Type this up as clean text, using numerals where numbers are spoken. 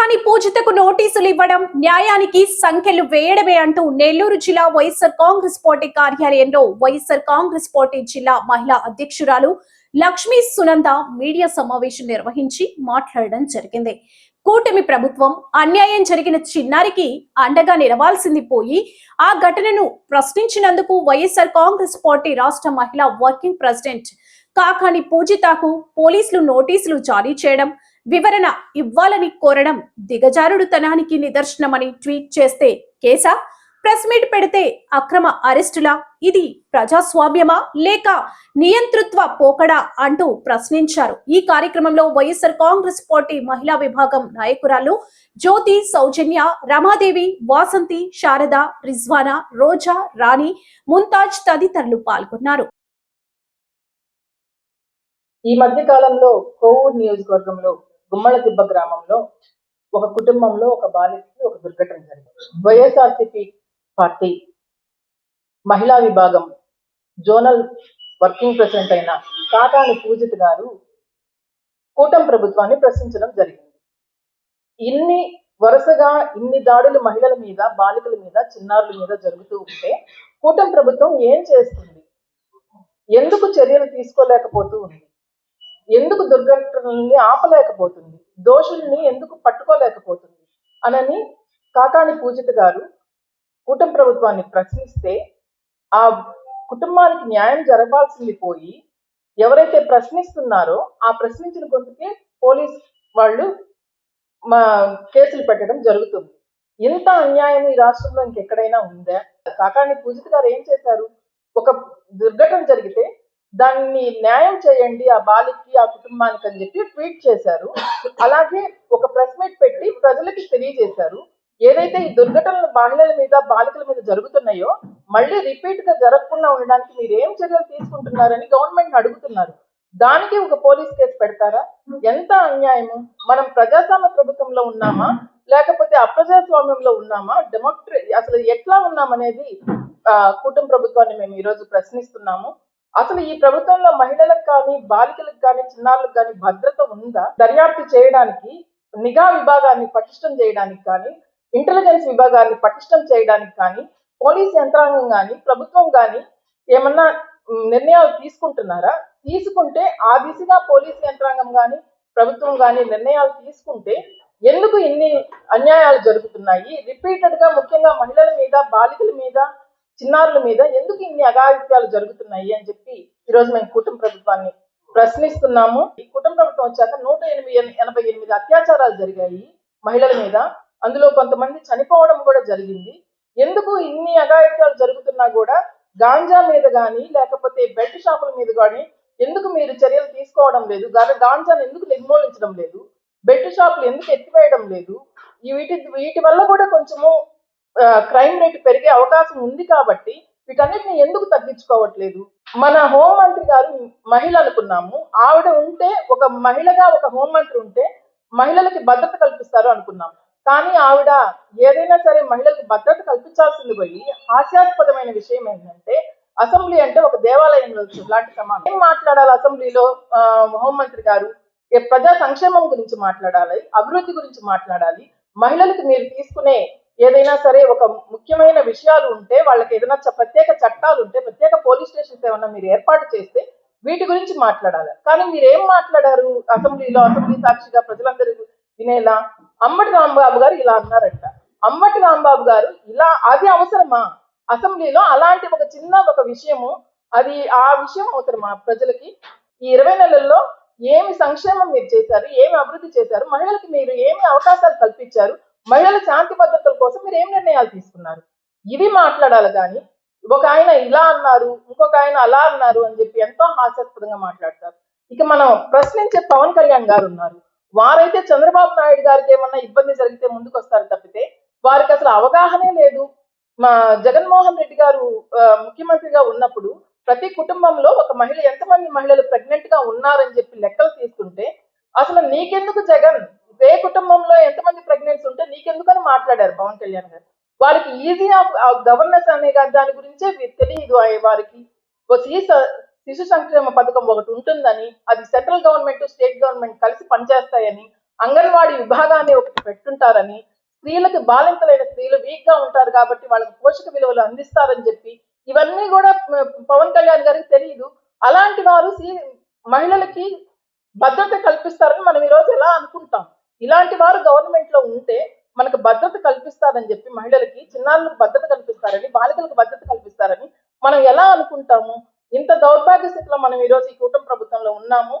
కాకాని పూజితకు నోటీసులు ఇవ్వడం న్యాయానికి సంఖ్యలు వేయడమే అంటూ నెల్లూరు జిల్లా వైఎస్ఆర్ కాంగ్రెస్ పార్టీ కార్యాలయంలో వైఎస్ఆర్ కాంగ్రెస్ పార్టీ జిల్లా మహిళా అధ్యక్షురాలు లక్ష్మీ సునంద మీడియా సమావేశం నిర్వహించి మాట్లాడడం జరిగింది. కూటమి ప్రభుత్వం అన్యాయం జరిగిన చిన్నారికి అండగా నిలవాల్సింది పోయి ఆ ఘటనను ప్రశ్నించినందుకు వైఎస్ఆర్ కాంగ్రెస్ పార్టీ రాష్ట్ర మహిళా వర్కింగ్ ప్రెసిడెంట్ కాకాని పూజితకు పోలీసులు నోటీసులు జారీ చేయడం, వివరణ ఇవ్వాలని కోరడం దిగజారుడుతనానికి నిదర్శనమని ట్వీట్ చేస్తే కేసా, ప్రెస్ మీట్ పెడితే అక్రమ అరెస్టులా, ఇది ప్రజాస్వామ్యమా లేక నియంతృత్వ పోకడా అంటూ ప్రశ్నించారు. ఈ కార్యక్రమంలో వైఎస్ఆర్ కాంగ్రెస్ పార్టీ మహిళా విభాగం నాయకురాలు జ్యోతి, సౌజన్య, రమాదేవి, వాసంతి, శారద, రిజ్వానా, రోజా, రాణి, ముంతాజ్ తదితరులు పాల్గొన్నారు. ఈ మధ్య కాలంలో కోవూరు నియోజకవర్గంలో గుమ్మలదిబ్బ గ్రామంలో ఒక కుటుంబంలో ఒక బాలికకి ఒక దుర్ఘటన జరిగింది. వైఎస్ఆర్సీపీ పార్టీ మహిళా విభాగం జోనల్ వర్కింగ్ ప్రెసిడెంట్ అయిన కాకాని పూజిత గారు కూటమి ప్రభుత్వాన్ని ప్రశ్నించడం జరిగింది. వరుసగా ఇన్ని దాడులు మహిళల మీద, బాలికల మీద, చిన్నారుల మీద జరుగుతూ ఉంటే కూటమి ప్రభుత్వం ఏం చేస్తుంది? ఎందుకు చర్యలు తీసుకోలేకపోతూ ఉంది? ఎందుకు దుర్ఘటనల్ని ఆపలేకపోతుంది? దోషుల్ని ఎందుకు పట్టుకోలేకపోతుంది అనని కాకాని పూజిత గారు కూటమి ప్రభుత్వాన్ని ప్రశ్నిస్తే, ఆ కుటుంబానికి న్యాయం జరగాల్సింది పోయి ఎవరైతే ప్రశ్నిస్తున్నారో ఆ ప్రశ్నించిన గొంతుకే పోలీస్ వాళ్ళు కేసులు పెట్టడం జరుగుతుంది. ఇంత అన్యాయం ఈ రాష్ట్రంలో ఇంకెక్కడైనా ఉందా? కాకాని పూజిత గారు ఏం చేశారు? ఒక దుర్ఘటన జరిగితే దాన్ని న్యాయం చేయండి ఆ బాలికి, ఆ కుటుంబానికి అని చెప్పి ట్వీట్ చేశారు. అలాగే ఒక ప్రెస్ మీట్ పెట్టి ప్రజలకి తెలియజేశారు, ఏదైతే ఈ దుర్ఘటనలు మహిళల మీద, బాలికల మీద జరుగుతున్నాయో మళ్ళీ రిపీట్ గా జరగకుండా ఉండడానికి మీరు ఏం చర్యలు తీసుకుంటున్నారని గవర్నమెంట్ అడుగుతున్నారు. దానికి ఒక పోలీస్ కేసు పెడతారా? ఎంత అన్యాయము! మనం ప్రజాస్వామ్య ప్రభుత్వంలో ఉన్నామా లేకపోతే అప్రజాస్వామ్యంలో ఉన్నామా? అసలు ఎట్లా ఉన్నామనేది కూటమి ప్రభుత్వాన్ని మేము ఈరోజు ప్రశ్నిస్తున్నాము. అసలు ఈ ప్రభుత్వంలో మహిళలకు కానీ, బాలికలకు కానీ, చిన్నారులకు కానీ భద్రత ఉందా? దర్యాప్తు చేయడానికి, నిఘా విభాగాన్ని పటిష్టం చేయడానికి కానీ, ఇంటెలిజెన్స్ విభాగాన్ని పటిష్టం చేయడానికి కానీ పోలీస్ యంత్రాంగం కానీ, ప్రభుత్వం కానీ ఏమన్నా నిర్ణయాలు తీసుకుంటున్నారా? తీసుకుంటే ఆ దిశగా పోలీస్ యంత్రాంగం కానీ, ప్రభుత్వం కానీ నిర్ణయాలు తీసుకుంటే ఎందుకు ఇన్ని అన్యాయాలు జరుగుతున్నాయి? రిపీటెడ్ గా ముఖ్యంగా మహిళల మీద, బాలికల మీద, చిన్నారుల మీద ఎందుకు ఇన్ని అఘాయిత్యాలు జరుగుతున్నాయి అని చెప్పి ఈరోజు మేము కూటమి ప్రభుత్వాన్ని ప్రశ్నిస్తున్నాము. ఈ కూటమి ప్రభుత్వం వచ్చాక 188 అత్యాచారాలు జరిగాయి మహిళల మీద. అందులో కొంతమంది చనిపోవడం కూడా జరిగింది. ఎందుకు ఇన్ని అఘాయిత్యాలు జరుగుతున్నా కూడా గాంజా మీద కానీ లేకపోతే బెల్ట్ షాపుల మీద కానీ ఎందుకు మీరు చర్యలు తీసుకోవడం లేదు? గాంజాను ఎందుకు నిర్మూలించడం లేదు? బెల్ట్ షాపులు ఎందుకు ఎత్తివేయడం లేదు? వీటి వల్ల కూడా కొంచెము క్రైమ్ రేట్ పెరిగే అవకాశం ఉంది కాబట్టి వీటన్నిటిని ఎందుకు తగ్గించుకోవట్లేదు? మన హోంమంత్రి గారు మహిళ అనుకున్నాము, ఆవిడ ఉంటే, ఒక మహిళగా ఒక హోంమంత్రి ఉంటే మహిళలకి భద్రత కల్పిస్తారు అనుకున్నాం. కానీ ఆవిడ ఏదైనా సరే మహిళలకు భద్రత కల్పించాల్సింది పోయి హాస్యాస్పదమైన విషయం ఏంటంటే, అసెంబ్లీ అంటే ఒక దేవాలయంలో లాంటి సమానం. ఏం మాట్లాడాలి అసెంబ్లీలో హోంమంత్రి గారు? ప్రజా సంక్షేమం గురించి మాట్లాడాలి, అభివృద్ధి గురించి మాట్లాడాలి. మహిళలకు మీరు తీసుకునే ఏదైనా సరే ఒక ముఖ్యమైన విషయాలు ఉంటే, వాళ్ళకి ఏదైనా ప్రత్యేక చట్టాలు ఉంటే, ప్రత్యేక పోలీస్ స్టేషన్స్ ఏమన్నా మీరు ఏర్పాటు చేస్తే వీటి గురించి మాట్లాడాలి. కానీ మీరు ఏం మాట్లాడారు అసెంబ్లీలో? అసెంబ్లీ సాక్షిగా ప్రజలందరూ వినేలా అంబటి రాంబాబు గారు ఇలా అన్నారంట. అంబటి రాంబాబు గారు ఇలా, అది అవసరమా అసెంబ్లీలో? అలాంటి ఒక చిన్న ఒక విషయము, అది ఆ విషయం అవసరమా ప్రజలకి? ఈ 20 నెలల్లో ఏమి సంక్షేమం మీరు చేశారు? ఏమి అభివృద్ధి చేశారు? మహిళలకి మీరు ఏమి అవకాశాలు కల్పించారు? మహిళల శాంతి భద్రతల కోసం మీరు ఏం నిర్ణయాలు తీసుకున్నారు? ఇవి మాట్లాడాలి. కానీ ఒక ఆయన ఇలా అన్నారు, ఇంకొక ఆయన అలా అన్నారు అని చెప్పి ఎంతో హాస్యాస్పదంగా మాట్లాడతారు. ఇక మనం ప్రశ్నించే పవన్ కళ్యాణ్ గారు ఉన్నారు. వారైతే చంద్రబాబు నాయుడు గారికి ఏమన్నా ఇబ్బంది జరిగితే ముందుకు వస్తారు తప్పితే వారికి అసలు అవగాహనే లేదు. మా జగన్మోహన్ రెడ్డి గారు ముఖ్యమంత్రిగా ఉన్నప్పుడు ప్రతి కుటుంబంలో ఒక మహిళ, ఎంతమంది మహిళలు ప్రెగ్నెంట్ గా ఉన్నారని చెప్పి లెక్కలు తీసుకుంటే అసలు నీకెందుకు జగన్, ఏ కుటుంబంలో ఎంతమంది ప్రెగ్నెన్సీ ఉంటే నీకెందుకని మాట్లాడారు పవన్ కళ్యాణ్ గారు. వారికి ఈజీ ఆఫ్ గవర్నెన్స్ అనే దాని గురించే తెలియదు. వారికి శిశు సంక్షేమ పథకం ఒకటి ఉంటుందని, అది సెంట్రల్ గవర్నమెంట్, స్టేట్ గవర్నమెంట్ కలిసి పనిచేస్తాయని, అంగన్వాడీ విభాగాన్ని ఒకటి పెట్టుంటారని, స్త్రీలకు బాలింతలైన స్త్రీలు వీక్ గా ఉంటారు కాబట్టి వాళ్ళకి పోషక విలువలు అందిస్తారని చెప్పి ఇవన్నీ కూడా పవన్ కళ్యాణ్ గారికి తెలియదు. అలాంటి వారు మహిళలకి భద్రత కల్పిస్తారని మనం ఈరోజు ఎలా అనుకుంటాం? ఇలాంటి వారు గవర్నమెంట్ లో ఉంటే మనకు భద్రత కల్పిస్తారని చెప్పి, మహిళలకి చిన్నారులకు భద్రత కల్పిస్తారని, బాలికలకు భద్రత కల్పిస్తారని మనం ఎలా అనుకుంటాము? ఇంత దౌర్భాగ్య స్థితిలో మనం ఈరోజు ఈ కూటమి ప్రభుత్వంలో ఉన్నాము.